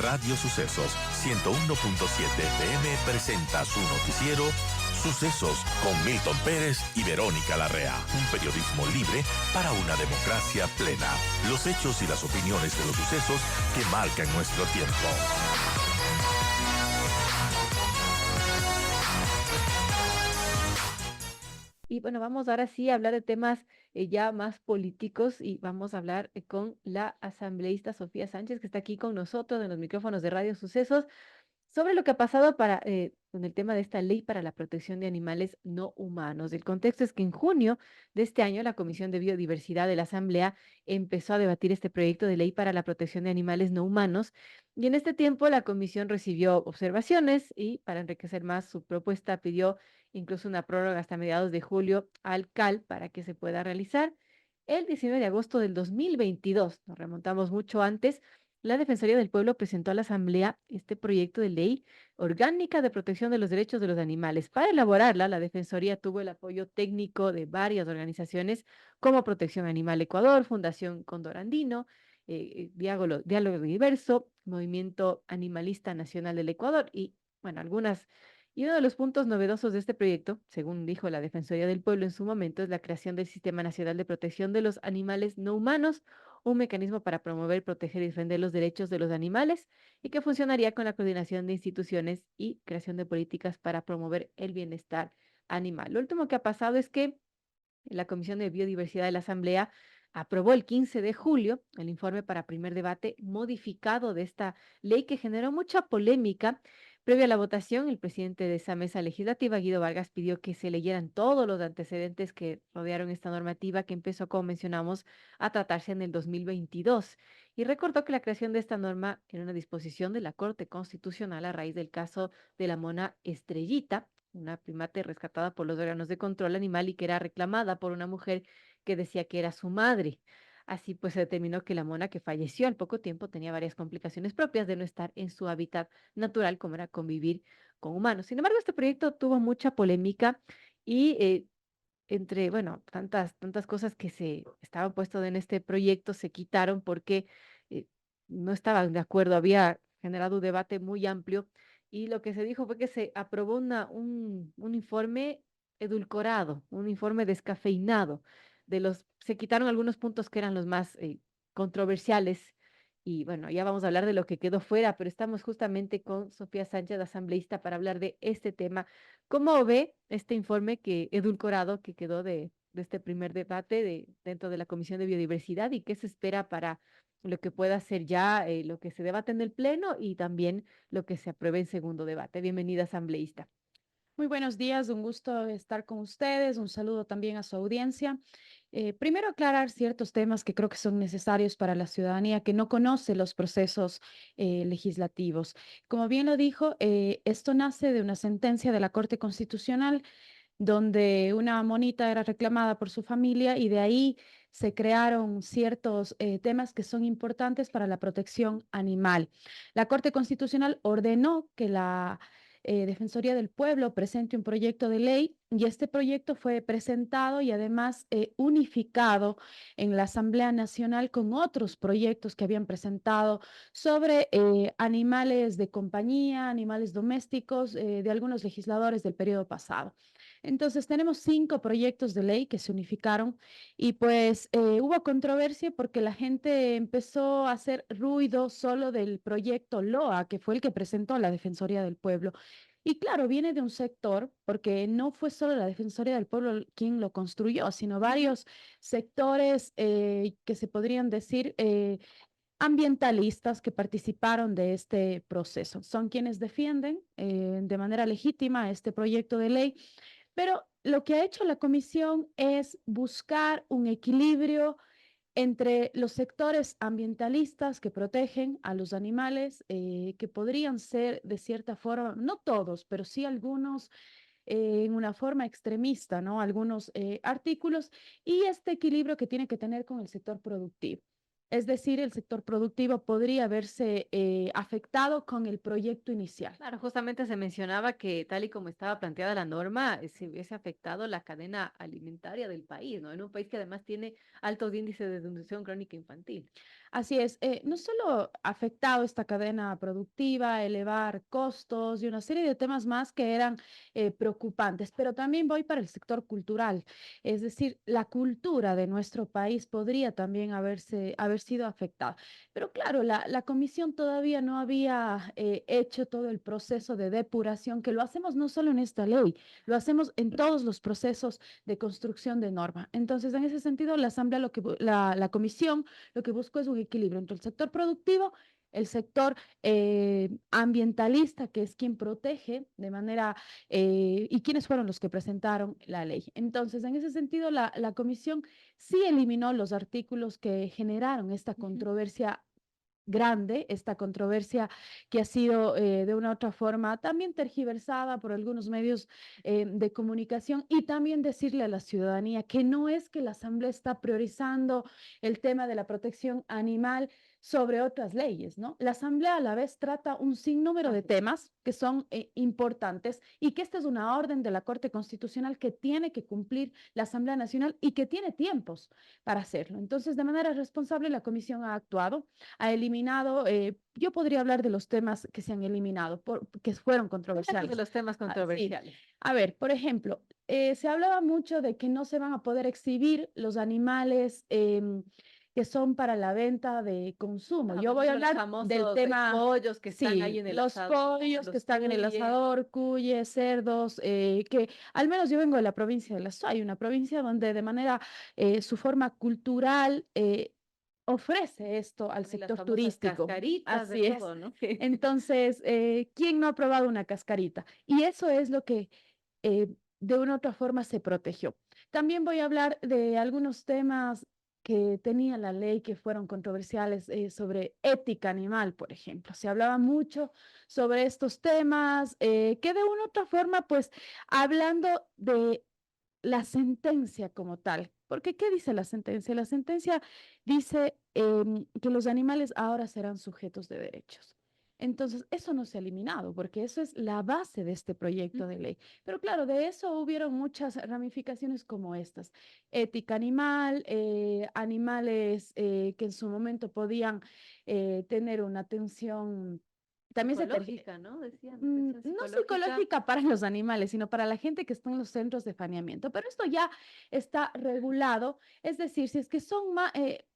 Radio Sucesos 101.7 FM presenta su noticiero Sucesos con Milton Pérez y Verónica Larrea. Un periodismo libre para una democracia plena. Los hechos y las opiniones de los sucesos que marcan nuestro tiempo. Y bueno, vamos ahora sí a hablar de temas ya más políticos y vamos a hablar con la asambleísta Sofía Sánchez, que está aquí con nosotros en los micrófonos de Radio Sucesos, sobre lo que ha pasado con el tema de esta ley para la protección de animales no humanos. El contexto es que en junio de este año la Comisión de Biodiversidad de la Asamblea empezó a debatir este proyecto de ley para la protección de animales no humanos y en este tiempo la comisión recibió observaciones y para enriquecer más su propuesta pidió incluso una prórroga hasta mediados de julio al CAL para que se pueda realizar. El 19 de agosto del 2022, nos remontamos mucho antes, la Defensoría del Pueblo presentó a la Asamblea este proyecto de ley orgánica de protección de los derechos de los animales. Para elaborarla, la Defensoría tuvo el apoyo técnico de varias organizaciones como Protección Animal Ecuador, Fundación Cóndor Andino, Diálogo Diverso, Movimiento Animalista Nacional del Ecuador y, bueno, algunas. Y uno de los puntos novedosos de este proyecto, según dijo la Defensoría del Pueblo en su momento, es la creación del Sistema Nacional de Protección de los Animales No Humanos, un mecanismo para promover, proteger y defender los derechos de los animales y que funcionaría con la coordinación de instituciones y creación de políticas para promover el bienestar animal. Lo último que ha pasado es que la Comisión de Biodiversidad de la Asamblea aprobó el 15 de julio el informe para primer debate modificado de esta ley que generó mucha polémica. Previo a la votación, el presidente de esa mesa legislativa, Guido Vargas, pidió que se leyeran todos los antecedentes que rodearon esta normativa que empezó, como mencionamos, a tratarse en el 2022 y recordó que la creación de esta norma era una disposición de la Corte Constitucional a raíz del caso de la mona Estrellita, una primate rescatada por los órganos de control animal y que era reclamada por una mujer que decía que era su madre. Así pues se determinó que la mona que falleció al poco tiempo tenía varias complicaciones propias de no estar en su hábitat natural, como era convivir con humanos. Sin embargo, este proyecto tuvo mucha polémica y entre, bueno, tantas cosas que se estaban puestos en este proyecto se quitaron porque eh, no estaban de acuerdo, había generado un debate muy amplio y lo que se dijo fue que se aprobó un informe edulcorado, un informe descafeinado. Se quitaron algunos puntos que eran los más controversiales y bueno, ya vamos a hablar de lo que quedó fuera, pero estamos justamente con Sofía Sánchez, asambleísta, para hablar de este tema. ¿Cómo ve este informe edulcorado que quedó de este primer debate dentro de la Comisión de Biodiversidad y qué se espera para lo que pueda ser ya lo que se debate en el Pleno y también lo que se apruebe en segundo debate? Bienvenida, asambleísta. Muy buenos días, un gusto estar con ustedes, un saludo también a su audiencia. Primero aclarar ciertos temas que creo que son necesarios para la ciudadanía que no conoce los procesos legislativos. Como bien lo dijo, esto nace de una sentencia de la Corte Constitucional donde una monita era reclamada por su familia y de ahí se crearon ciertos temas que son importantes para la protección animal. La Corte Constitucional ordenó que la Defensoría del Pueblo presente un proyecto de ley y este proyecto fue presentado y además unificado en la Asamblea Nacional con otros proyectos que habían presentado sobre animales de compañía, animales domésticos de algunos legisladores del periodo pasado. Entonces, tenemos 5 proyectos de ley que se unificaron y pues hubo controversia porque la gente empezó a hacer ruido solo del proyecto LOA, que fue el que presentó la Defensoría del Pueblo. Y claro, viene de un sector, porque no fue solo la Defensoría del Pueblo quien lo construyó, sino varios sectores que se podrían decir ambientalistas que participaron de este proceso. Son quienes defienden de manera legítima este proyecto de ley, pero lo que ha hecho la comisión es buscar un equilibrio entre los sectores ambientalistas que protegen a los animales, que podrían ser de cierta forma, no todos, pero sí algunos en una forma extremista, ¿no? Algunos artículos, y este equilibrio que tiene que tener con el sector productivo. Es decir, el sector productivo podría verse afectado con el proyecto inicial. Claro, justamente se mencionaba que tal y como estaba planteada la norma, se hubiese afectado la cadena alimentaria del país, ¿no? En un país que además tiene altos índices de desnutrición crónica infantil. Así es, no solo ha afectado esta cadena productiva, elevar costos y una serie de temas más que eran preocupantes, pero también voy para el sector cultural, es decir, la cultura de nuestro país podría también haber sido afectada. Pero claro, la comisión todavía no había hecho todo el proceso de depuración, que lo hacemos no solo en esta ley, lo hacemos en todos los procesos de construcción de norma. Entonces, en ese sentido, la Asamblea, la comisión, lo que busco es un equilibrio entre el sector productivo, el sector ambientalista, que es quien protege de manera, y quienes fueron los que presentaron la ley. Entonces, en ese sentido, la comisión sí eliminó los artículos que generaron esta Ujú. controversia grande, esta controversia que ha sido de una u otra forma también tergiversada por algunos medios de comunicación, y también decirle a la ciudadanía que no es que la Asamblea está priorizando el tema de la protección animal sobre otras leyes, ¿no? La Asamblea a la vez trata un sinnúmero de Así es. temas que son importantes, y que esta es una orden de la Corte Constitucional que tiene que cumplir la Asamblea Nacional y que tiene tiempos para hacerlo. Entonces, de manera responsable, la Comisión ha actuado, ha eliminado, yo podría hablar de los temas que se han eliminado, que fueron Háblanos de controversiales. los temas Ah, sí, controversiales. a ver, por ejemplo, se hablaba mucho de que no se van a poder exhibir los animales que son para la venta de consumo. Ah, Yo por voy a ejemplo, los hablar del famosos tema, pollos que están ahí sí, en el los asador, pollos que los están en el cuye. asador, cuyes, cerdos, que al menos yo vengo de la provincia de La Suay, una provincia donde de manera, su forma cultural, ofrece esto al Y las sector famosas turístico. cascaritas, de Así es. todo, ¿no? Entonces, ¿quién no ha probado una cascarita? Y eso es lo que de una u otra forma se protegió. También voy a hablar de algunos temas que tenía la ley que fueron controversiales, sobre ética animal, por ejemplo. Se hablaba mucho sobre estos temas, que de una u otra forma, pues, hablando de la sentencia como tal. Porque, ¿qué dice la sentencia? La sentencia dice que los animales ahora serán sujetos de derechos. Entonces, eso no se ha eliminado, porque eso es la base de este proyecto de ley. Pero claro, de eso hubieron muchas ramificaciones como estas. Ética animal, animales que en su momento podían tener una atención, también se Psicológica, ¿no? Decían, atención no psicológica. psicológica para los animales, sino para la gente que está en los centros de saneamiento. Pero esto ya está regulado, es decir, si es que son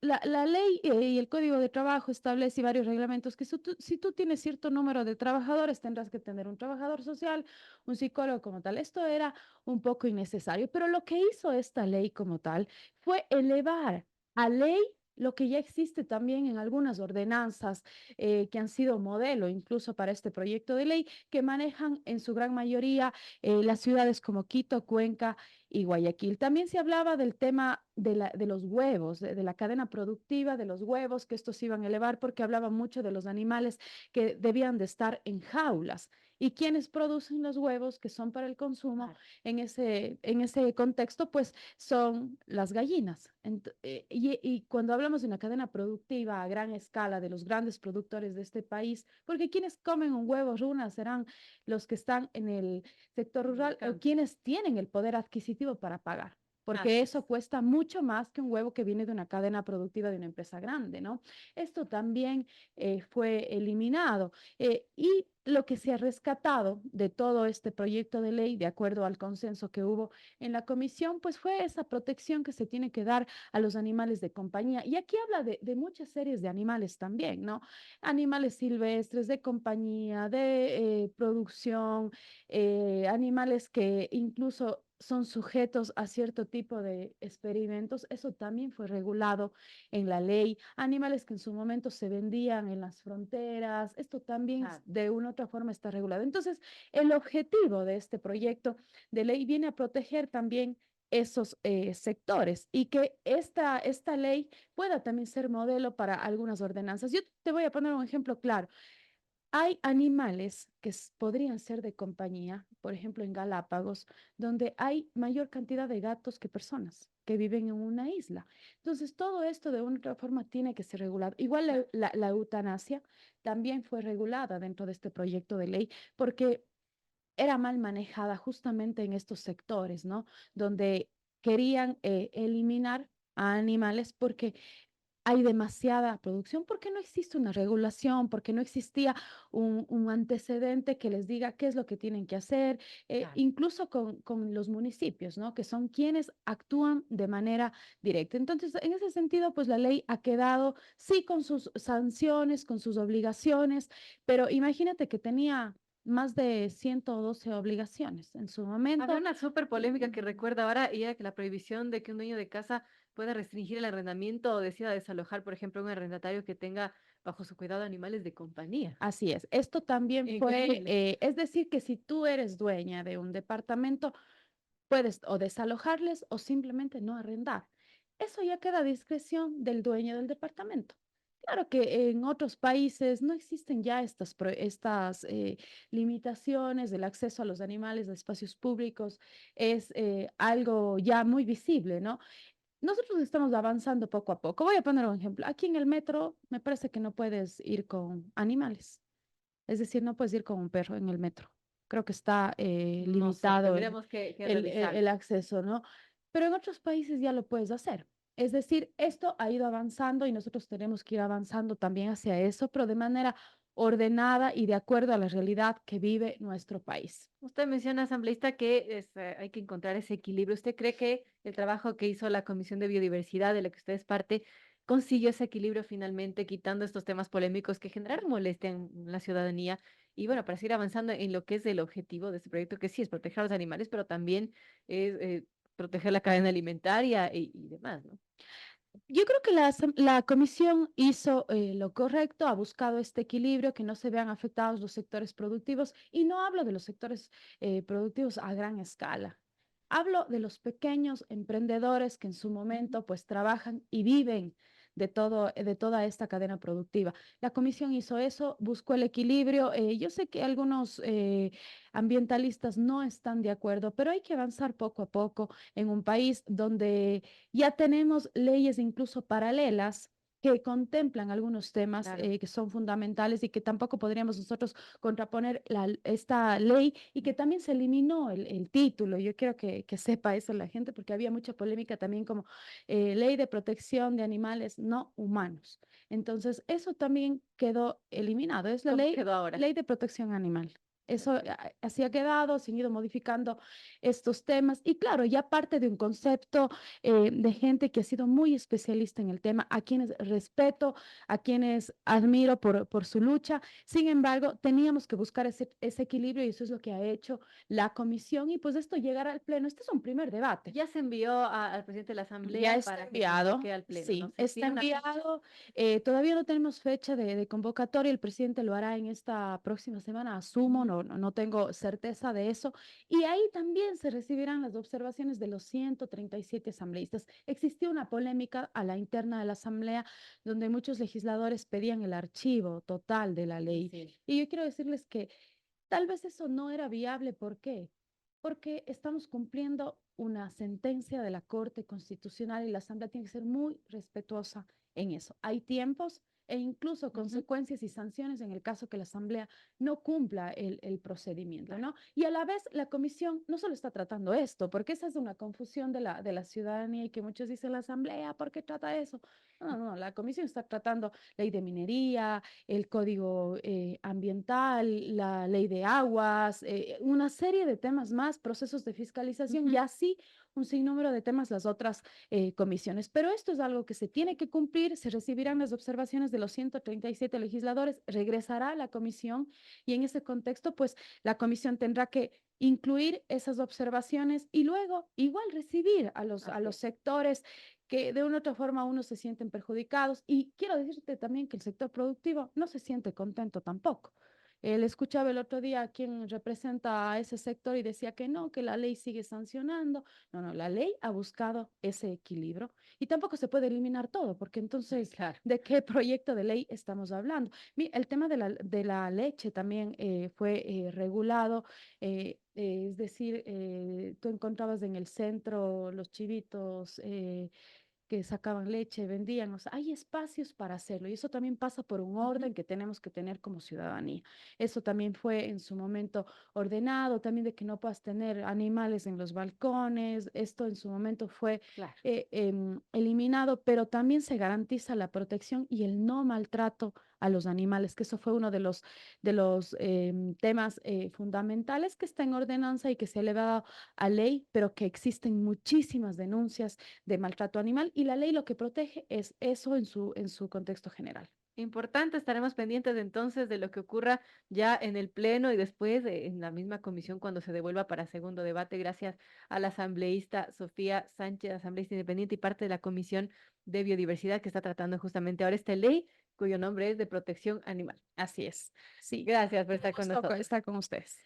la ley y el Código de Trabajo establece varios reglamentos que si tú tienes cierto número de trabajadores, tendrás que tener un trabajador social, un psicólogo como tal. Esto era un poco innecesario, pero lo que hizo esta ley como tal fue elevar a ley lo que ya existe también en algunas ordenanzas que han sido modelo incluso para este proyecto de ley, que manejan en su gran mayoría las ciudades como Quito, Cuenca y Guayaquil. También se hablaba del tema de los huevos, de la cadena productiva de los huevos, que estos se iban a elevar porque hablaba mucho de los animales que debían de estar en jaulas. Y quienes producen los huevos que son para el consumo Claro. en ese contexto, pues son las gallinas. Y cuando hablamos de una cadena productiva a gran escala de los grandes productores de este país, porque quienes comen un huevo runa serán los que están en el sector En el rural o campo. quienes tienen el poder adquisitivo para pagar. Porque Así eso es. cuesta mucho más que un huevo que viene de una cadena productiva de una empresa grande, ¿no? Esto también fue eliminado. Y lo que se ha rescatado de todo este proyecto de ley, de acuerdo al consenso que hubo en la comisión, pues fue esa protección que se tiene que dar a los animales de compañía. Y aquí habla de muchas series de animales también, ¿no? Animales silvestres, de compañía, de producción, animales que incluso son sujetos a cierto tipo de experimentos. Eso también fue regulado en la ley. Animales que en su momento se vendían en las fronteras, esto también Claro. de una u otra forma está regulado. Entonces, el objetivo de este proyecto de ley viene a proteger también esos sectores, y que esta ley pueda también ser modelo para algunas ordenanzas. Yo te voy a poner un ejemplo claro. Hay animales que podrían ser de compañía, por ejemplo en Galápagos, donde hay mayor cantidad de gatos que personas que viven en una isla. Entonces, todo esto de una u otra forma tiene que ser regulado. Igual Claro. la eutanasia también fue regulada dentro de este proyecto de ley, porque era mal manejada justamente en estos sectores, ¿no? Donde querían eliminar a animales porque hay demasiada producción porque no existe una regulación, porque no existía un antecedente que les diga qué es lo que tienen que hacer, Claro. incluso con los municipios, ¿no? Que son quienes actúan de manera directa. Entonces, en ese sentido, pues la ley ha quedado, sí, con sus sanciones, con sus obligaciones, pero imagínate que tenía más de 112 obligaciones en su Había momento. una súper polémica que recuerdo ahora y era que la prohibición de que un dueño de casa pueda restringir el arrendamiento o decida desalojar, por ejemplo, un arrendatario que tenga bajo su cuidado animales de compañía. Así es. Esto también fue, Increíble. es decir, que si tú eres dueña de un departamento, puedes o desalojarles o simplemente no arrendar. Eso ya queda a discreción del dueño del departamento. Claro que en otros países no existen ya estas limitaciones del acceso a los animales, de espacios públicos. Es algo ya muy visible, ¿no? Nosotros estamos avanzando poco a poco. Voy a poner un ejemplo. Aquí en el metro me parece que no puedes ir con animales. Es decir, no puedes ir con un perro en el metro. Creo que está No sé, limitado tendríamos que el revisarlo. acceso, ¿no? Pero en otros países ya lo puedes hacer. Es decir, esto ha ido avanzando y nosotros tenemos que ir avanzando también hacia eso, pero de manera ordenada y de acuerdo a la realidad que vive nuestro país. Usted menciona, asambleísta, que hay que encontrar ese equilibrio. ¿Usted cree que el trabajo que hizo la Comisión de Biodiversidad, de la que usted es parte, consiguió ese equilibrio finalmente, quitando estos temas polémicos que generaron molestia en la ciudadanía? Y bueno, para seguir avanzando en lo que es el objetivo de este proyecto, que sí es proteger a los animales, pero también es proteger la cadena alimentaria y demás, ¿no? Yo creo que la comisión hizo lo correcto, ha buscado este equilibrio, que no se vean afectados los sectores productivos, y no hablo de los sectores productivos a gran escala. Hablo de los pequeños emprendedores que en su momento pues trabajan y viven de toda esta cadena productiva. La comisión hizo eso, buscó el equilibrio. Yo sé que algunos ambientalistas no están de acuerdo, pero hay que avanzar poco a poco en un país donde ya tenemos leyes incluso paralelas que contemplan algunos temas Claro. que son fundamentales y que tampoco podríamos nosotros contraponer esta ley y que también se eliminó el título. Yo quiero que sepa eso la gente porque había mucha polémica también como ley de protección de animales no humanos. Entonces, eso también quedó eliminado. Es la ¿Cómo quedó ahora? ley de protección animal. Eso Perfecto. así ha quedado, se han ido modificando estos temas. Y claro, ya parte de un concepto de gente que ha sido muy especialista en el tema, a quienes respeto, a quienes admiro por su lucha. Sin embargo, teníamos que buscar ese equilibrio y eso es lo que ha hecho la comisión y pues esto llegará al pleno. Este es un primer debate. Ya se envió al presidente de la Ya Asamblea está para que enviado, convoque al Pleno, ¿no? sí, ¿Se está tiene una fecha? enviado. Todavía no tenemos fecha de convocatoria. El presidente lo hará en esta próxima semana, asumo, Ujú. no tengo certeza de eso. Y ahí también se recibirán las observaciones de los 137 asambleístas. Existió una polémica a la interna de la Asamblea donde muchos legisladores pedían el archivo total de la ley. Sí. Y yo quiero decirles que tal vez eso no era viable. ¿Por qué? Porque estamos cumpliendo una sentencia de la Corte Constitucional y la Asamblea tiene que ser muy respetuosa en eso. Hay tiempos e incluso Ujú. consecuencias y sanciones en el caso que la Asamblea no cumpla el procedimiento, Claro. ¿no? Y a la vez la Comisión no solo está tratando esto, porque esa es una confusión de la ciudadanía y que muchos dicen la Asamblea, ¿por qué trata eso? No, la Comisión está tratando ley de minería, el código ambiental, la ley de aguas, una serie de temas más, procesos de fiscalización y Ujú. así un sinnúmero de temas las otras comisiones. Pero esto es algo que se tiene que cumplir, se recibirán las observaciones de los 137 legisladores, regresará a la comisión y en ese contexto, pues la comisión tendrá que incluir esas observaciones y luego igual recibir a Así los es. sectores que de una u otra forma unos se sienten perjudicados. Y quiero decirte también que el sector productivo no se siente contento tampoco. Le escuchaba el otro día a quien representa a ese sector y decía que no, que la ley sigue sancionando. No, la ley ha buscado ese equilibrio y tampoco se puede eliminar todo, porque entonces, Claro. ¿de qué proyecto de ley estamos hablando? El tema de la leche también fue regulado, es decir, tú encontrabas en el centro los chivitos que sacaban leche, vendían, o sea, hay espacios para hacerlo y eso también pasa por un orden que tenemos que tener como ciudadanía. Eso también fue en su momento ordenado, también de que no puedas tener animales en los balcones, esto en su momento fue Claro. eliminado, pero también se garantiza la protección y el no maltrato a los animales, que eso fue uno de los temas fundamentales que está en ordenanza y que se ha elevado a ley, pero que existen muchísimas denuncias de maltrato animal y la ley lo que protege es eso en su contexto general. Importante, estaremos pendientes entonces de lo que ocurra ya en el Pleno y después en la misma comisión cuando se devuelva para segundo debate, gracias a la asambleísta Sofía Sánchez, asambleísta independiente y parte de la Comisión de Biodiversidad que está tratando justamente ahora esta ley cuyo nombre es de protección animal. Así es. Sí, Gracias por un estar con gusto nosotros. estar con ustedes.